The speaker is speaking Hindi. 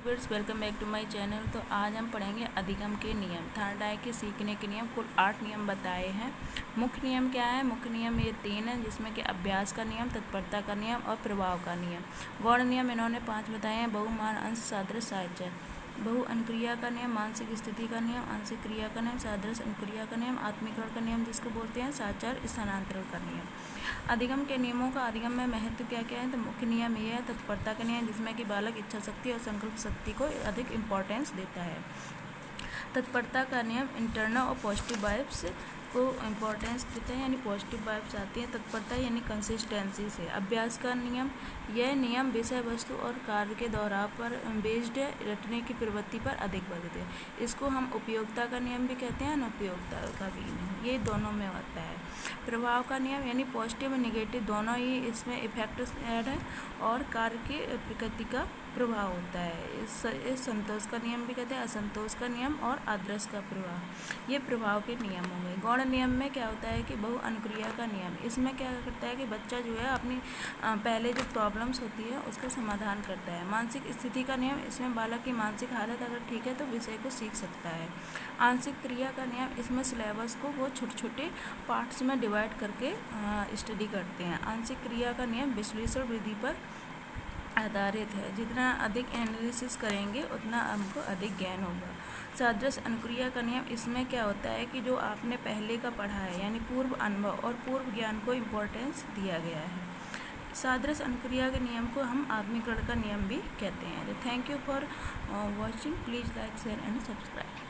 Kids, welcome back to my channel. तो आज हम पढ़ेंगे अधिगम के नियम। थर्ड के सीखने के नियम। कुल 8 नियम बताए हैं। मुख्य नियम क्या है? मुख्य नियम ये 3 हैं, जिसमें कि अभ्यास का नियम, तत्परता का नियम और प्रभाव का नियम। गौण नियम इन्होंने 5 बताए हैं। बहुमान, अंश, सादृश, साहचर्य। बहु अनुक्रिया का नियम, मानसिक स्थिति का नियम, आंशिक क्रिया का नियम, सादृश अनुक्रिया का नियम, आत्मीकरण का नियम जिसको बोलते हैं, साहचर्य स्थानांतरण का नियम। अधिगम के नियमों का अधिगम में महत्व क्या क्या है? तो मुख्य नियम ये है तत्परता का नियम, जिसमें कि बालक इच्छा शक्ति और संकल्प शक्ति को अधिक इम्पोर्टेंस देता है। तत्परता का नियम इंटरनल और पॉजिटिव वाइब्स को इम्पोर्टेंस देता है, यानी पॉजिटिव वाइब्स आती हैं। तत्परता यानी कंसिस्टेंसी से। अभ्यास का नियम, यह नियम विषय वस्तु और कार्य के दोहराव पर बेस्ड है, रटने की प्रवृत्ति पर अधिक बल देते हैं। इसको हम उपयोगिता का नियम भी कहते हैं, अनुपयोगिता का भी नियम, ये दोनों में होता है। प्रभाव का नियम यानी पॉजिटिव और निगेटिव दोनों ही इसमें इफेक्ट ऐड है और कार्य की प्रकृति का प्रभाव होता है। इस संतोष का नियम भी कहते हैं, असंतोष का नियम और आदर्श का प्रभाव, ये प्रभाव के नियम हो गए। गौण नियम में क्या होता है कि बहु अनुक्रिया का नियम, इसमें क्या करता है कि बच्चा जो है अपनी पहले जो प्रॉब्लम्स होती है उसका समाधान करता है। मानसिक स्थिति का नियम, इसमें बालक की मानसिक हालत अगर ठीक है तो विषय को सीख सकता है। आंशिक क्रिया का नियम, इसमें सिलेबस को वो छोटे छोटे पार्ट्स में डिवाइड करके स्टडी करते हैं। आंशिक क्रिया का नियम विश्लेषण विधि पर आधारित है, जितना अधिक एनालिसिस करेंगे उतना हमको अधिक ज्ञान होगा। सादृश अनुक्रिया का नियम, इसमें क्या होता है कि जो आपने पहले का पढ़ा है यानी पूर्व अनुभव और पूर्व ज्ञान को इम्पोर्टेंस दिया गया है। सादृश अनुक्रिया के नियम को हम आत्मीकरण का नियम भी कहते हैं। Thank you for watching. Please like, share and subscribe.